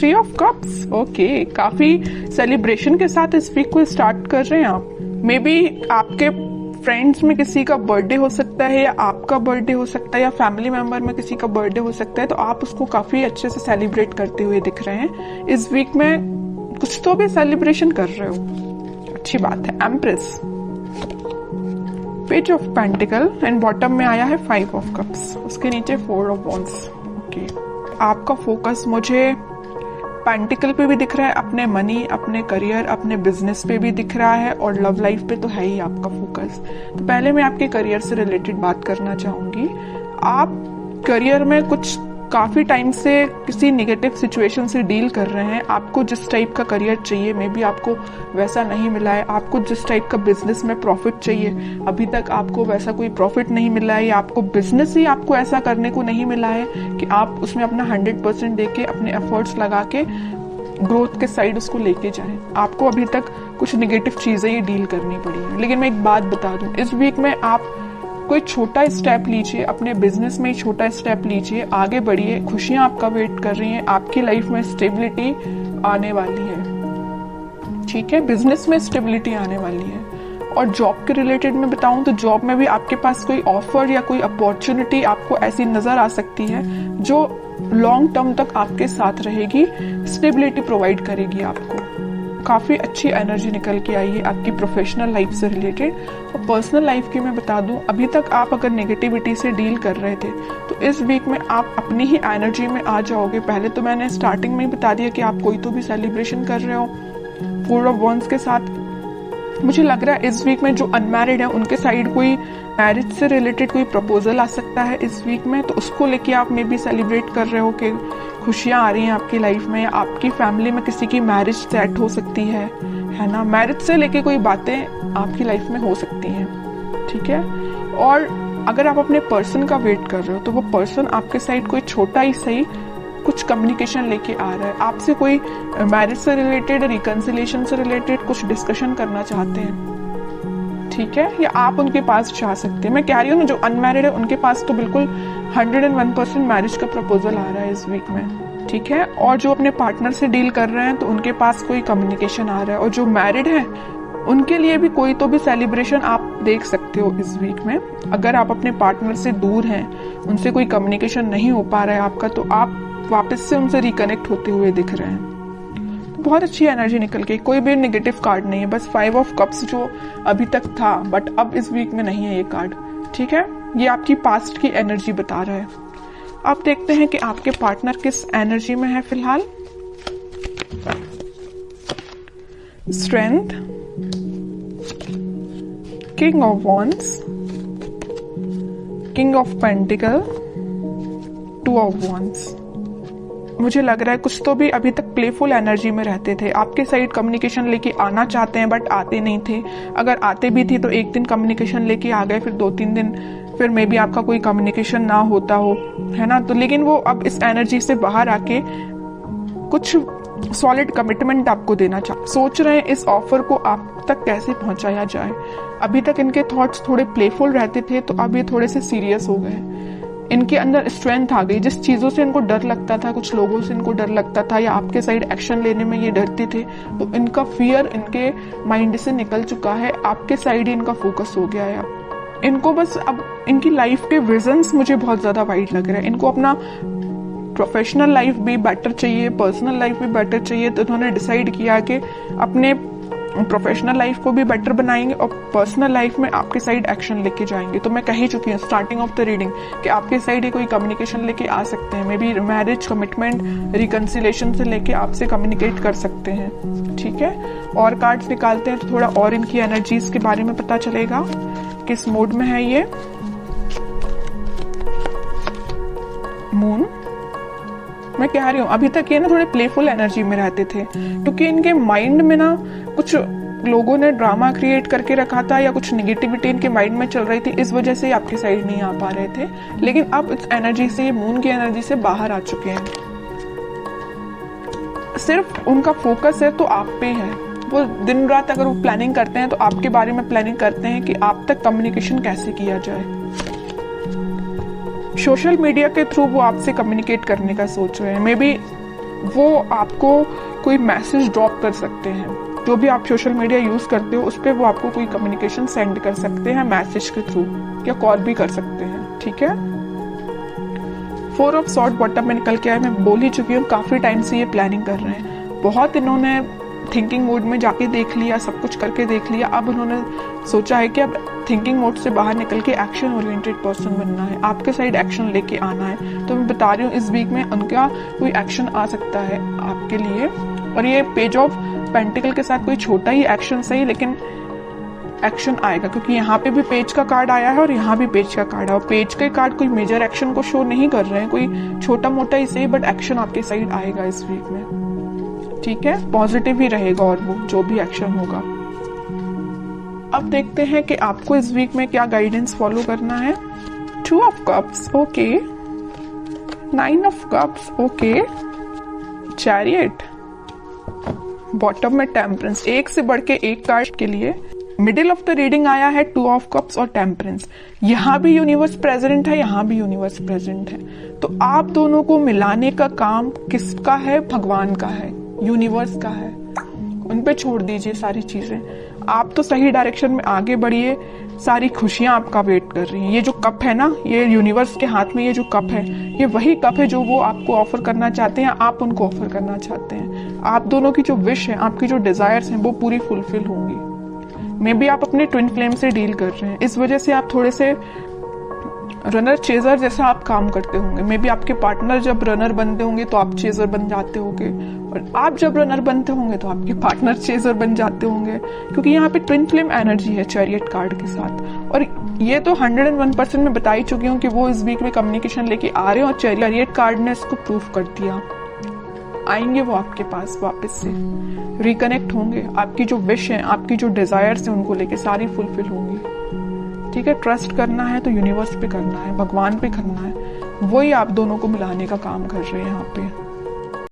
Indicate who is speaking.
Speaker 1: 3 of cups, okay, काफी celebration के साथ इस वीक को स्टार्ट कर रहे हैं आप। मे बी आपके फ्रेंड्स में किसी का बर्थडे हो सकता है, या आपका बर्थडे हो सकता है, या फैमिली मेंबर में किसी का बर्थडे हो सकता है, तो आप उसको काफी अच्छे से सेलिब्रेट करते हुए दिख रहे हैं। इस वीक में कुछ तो भी सेलिब्रेशन कर रहे हो, अच्छी बात है। Empress, page of pentacle and bottom में आया है 5 ऑफ कप्स, उसके नीचे 4 ऑफ वॉन्ड्स। ओके, आपका फोकस मुझे पेंटिकल पे भी दिख रहा है, अपने मनी, अपने करियर, अपने बिजनेस पे भी दिख रहा है, और लव लाइफ पे तो है ही आपका फोकस। तो पहले मैं आपके करियर से रिलेटेड बात करना चाहूंगी। आप करियर में कुछ काफी टाइम से किसी नेगेटिव सिचुएशन से डील कर रहे हैं। आपको जिस टाइप का करियर चाहिए, मे बी आपको वैसा नहीं मिला है। आपको जिस टाइप का बिजनेस में प्रॉफिट चाहिए, अभी तक आपको वैसा कोई प्रॉफिट नहीं मिला है, या आपको बिजनेस ही आपको ऐसा करने को नहीं मिला है कि आप उसमें अपना 100% देके, अपने एफर्ट्स लगा के ग्रोथ के साइड उसको लेके जाएं। आपको अभी तक कुछ नेगेटिव चीजें ही डील करनी पड़ी है। लेकिन मैं एक बात बता दूं, इस वीक में आप कोई छोटा स्टेप लीजिए, अपने बिजनेस में ही छोटा स्टेप लीजिए, आगे बढ़िए, खुशियां आपका वेट कर रही हैं, आपकी लाइफ में स्टेबिलिटी आने वाली है। ठीक है, बिजनेस में स्टेबिलिटी आने वाली है। और जॉब के रिलेटेड में बताऊं तो जॉब में भी आपके पास कोई ऑफर या कोई अपॉर्चुनिटी आपको ऐसी नजर आ सकती है जो लॉन्ग टर्म तक आपके साथ रहेगी, स्टेबिलिटी प्रोवाइड करेगी आपको। काफी अच्छी एनर्जी निकल के आई है आपकी प्रोफेशनल लाइफ से रिलेटेड। और पर्सनल लाइफ की मैं बता दूं, अभी तक आप अगर नेगेटिविटी से डील कर रहे थे तो इस वीक में आप अपनी ही एनर्जी में आ जाओगे। पहले तो मैंने स्टार्टिंग में ही बता दिया कि आप कोई तो भी सेलिब्रेशन कर रहे हो 4 ऑफ वॉन्ड्स के साथ। मुझे लग रहा है इस वीक में जो अनमैरिड है उनके साइड कोई मैरिज से रिलेटेड कोई प्रपोजल आ सकता है इस वीक में, तो उसको लेके आप मे बी सेलिब्रेट कर रहे हो कि खुशियां आ रही हैं आपकी लाइफ में। आपकी फैमिली में किसी की मैरिज सेट हो सकती है ना। मैरिज से लेके कोई बातें आपकी लाइफ में हो सकती हैं, ठीक है। और अगर आप अपने पर्सन का वेट कर रहे हो तो वो पर्सन आपके साइड कोई छोटा ही सही कुछ कम्युनिकेशन लेके आ रहा है, आपसे कोई मैरिज से रिलेटेड, रिकंसिलिएशन से रिलेटेड कुछ डिस्कशन करना चाहते हैं, ठीक है। या आप उनके पास जा सकते हैं। मैं कह रही हूँ ना, जो अनमैरिड है उनके पास तो बिल्कुल 101% मैरिज का प्रपोजल आ रहा है इस वीक में, ठीक है। और जो अपने पार्टनर से डील कर रहे हैं तो उनके पास कोई कम्युनिकेशन आ रहा है। और जो मैरिड है उनके लिए भी कोई तो भी सेलिब्रेशन आप देख सकते हो इस वीक में। अगर आप अपने पार्टनर से दूर हैं, उनसे कोई कम्युनिकेशन नहीं हो पा रहा है आपका, तो आप वापस से उनसे रिकनेक्ट होते हुए दिख रहे हैं। तो बहुत अच्छी एनर्जी निकल के, कोई भी नेगेटिव कार्ड नहीं है, बस 5 ऑफ कप्स जो अभी तक था बट अब इस वीक में नहीं है ये कार्ड, ठीक है। ये आपकी पास्ट की एनर्जी बता रहा है। अब देखते हैं कि आपके पार्टनर किस एनर्जी में है फिलहाल। Strength, king of wands, king of pentacle, 2 of wands. मुझे लग रहा है कुछ तो भी अभी तक प्लेफुल एनर्जी में रहते थे, आपके साइड कम्युनिकेशन लेके आना चाहते हैं बट आते नहीं थे। अगर आते भी थे तो एक दिन कम्युनिकेशन लेके आ गए, फिर 2-3 दिन फिर मे बी आपका कोई कम्युनिकेशन ना होता हो, है ना। तो लेकिन वो अब इस एनर्जी से बाहर आके कुछ सॉलिड कमिटमेंट आपको देना सोच रहे हैं। इस ऑफर को आप तक कैसे पहुंचाया जाए। अभी तक इनके थॉट्स थोड़े प्लेफुल रहते थे, तो अब ये थोड़े से सीरियस हो गए। इनके अंदर स्ट्रेंथ आ गई। जिस चीजों से इनको डर लगता था, कुछ लोगों से इनको डर लगता था, या आपके साइड एक्शन लेने में ये डरते थे, तो इनका फियर इनके माइंड से निकल चुका है। आपके साइड ही इनका फोकस हो गया है। इनको बस अब इनकी लाइफ के विजन्स मुझे बहुत ज्यादा वाइड लग रहे हैं। इनको अपना प्रोफेशनल लाइफ भी बेटर चाहिए, पर्सनल लाइफ भी बेटर चाहिए, तो इन्होंने डिसाइड किया कि अपने प्रोफेशनल लाइफ को भी बेटर बनाएंगे और पर्सनल लाइफ में आपके साइड एक्शन लेके जाएंगे। तो मैं कह ही चुकी हूँ स्टार्टिंग ऑफ द रीडिंग कि आपके साइड ही कोई कम्युनिकेशन लेके आ सकते हैं। May be marriage, commitment, reconciliation से लेके आपसे कम्युनिकेट कर सकते हैं, ठीक है। और कार्ड्स निकालते हैं तो थोड़ा और इनकी एनर्जीज के बारे में पता चलेगा, किस मूड में है ये। मून, मैं कह रही हूँ अभी तक ये ना थोड़े प्लेफुल एनर्जी में रहते थे, क्योंकि इनके माइंड में ना कुछ लोगों ने ड्रामा क्रिएट करके रखा था, या कुछ नेगेटिविटी इनके माइंड में चल रही थी, इस वजह से आपके साइड नहीं आ पा रहे थे। लेकिन अब इस एनर्जी से, मून की एनर्जी से बाहर आ चुके हैं। सिर्फ उनका फोकस है तो आप पे है। वो दिन रात अगर वो प्लानिंग करते हैं तो आपके बारे में प्लानिंग करते हैं कि आप तक कम्युनिकेशन कैसे किया जाए। सोशल मीडिया के थ्रू वो आपसे कम्युनिकेट करने का सोच रहे हैं। मे बी वो आपको कोई मैसेज ड्रॉप कर सकते हैं। जो भी आप सोशल मीडिया यूज करते हो उस पर वो आपको कोई कम्युनिकेशन सेंड कर सकते हैं मैसेज के थ्रू, या कॉल भी कर सकते हैं, ठीक है। 4 ऑफ सॉर्ड बॉटम में निकल के आया। मैं बोल ही चुकी हूँ, काफी टाइम से ये प्लानिंग कर रहे हैं, बहुत इन्होंने थिंकिंग मोड में जाके देख लिया, सब कुछ करके देख लिया। अब उन्होंने सोचा है कि अब थिंकिंग मोड से बाहर निकल के एक्शन ओरिएंटेड पर्सन बनना है, आपके साइड एक्शन लेके आना है। तो मैं बता रही हूँ इस वीक में उनका कोई एक्शन आ सकता है आपके लिए। और ये पेज ऑफ पेंटिकल के साथ कोई छोटा ही एक्शन सही, लेकिन एक्शन आएगा, क्योंकि यहाँ पे भी पेज का कार्ड आया है और यहाँ भी पेज का कार्ड है। और पेज के कार्ड कोई मेजर एक्शन को शो नहीं कर रहे हैं, कोई छोटा मोटा ही सही, बट एक्शन आपके साइड आएगा इस वीक में, ठीक है। पॉजिटिव ही रहेगा और वो जो भी एक्शन होगा। अब देखते हैं कि आपको इस वीक में क्या गाइडेंस फॉलो करना है। 2 of cups, okay. 9 of cups, okay. Chariot, bottom में टेम्परेंस, एक से बढ़ के एक कार्ड के लिए। मिडिल ऑफ द रीडिंग आया है 2 ऑफ कप्स और टेम्परेंस। यहाँ भी यूनिवर्स प्रेजेंट है, यहाँ भी यूनिवर्स प्रेजेंट है। तो आप दोनों को मिलाने का काम किसका है? भगवान का है, यूनिवर्स का है। उन पे छोड़ दीजिए सारी चीजें, आप तो सही डायरेक्शन में आगे बढ़िए। सारी खुशियां आपका वेट कर रही हैं। ये जो कप है ना, ये यूनिवर्स के हाथ में ये जो कप है, ये वही कप है जो वो आपको ऑफर करना चाहते हैं, आप उनको ऑफर करना चाहते हैं। आप दोनों की जो विश है, आपकी जो डिजायर्स हैं, वो पूरी फुलफिल होंगी। मे बी आप अपने ट्विन फ्लेम से डील कर रहे हैं, इस वजह से आप थोड़े से रनर चेजर जैसा आप काम करते होंगे। मे बी आपके पार्टनर जब रनर बनते होंगे तो आप चेजर बन जाते होंगे, और आप जब रनर बनते होंगे तो आपके पार्टनर चेजर बन जाते होंगे, क्योंकि यहाँ पे ट्विन फ्लेम एनर्जी है चैरियट कार्ड के साथ। और ये तो 101% में बता ही चुकी हूँ कि वो इस वीक में कम्युनिकेशन लेके आ रहे हैं, और चैरियट कार्ड ने इसको प्रूफ कर दिया। आएंगे वो आपके पास वापस से, रिकनेक्ट होंगे। आपकी जो विश है, आपकी जो डिजायर्स है, उनको लेके सारी फुलफिल होंगी, ठीक है। ट्रस्ट करना है तो यूनिवर्स पे करना है, भगवान पे करना है, वही आप दोनों को मिलाने का काम कर रहे हैं यहाँ पे।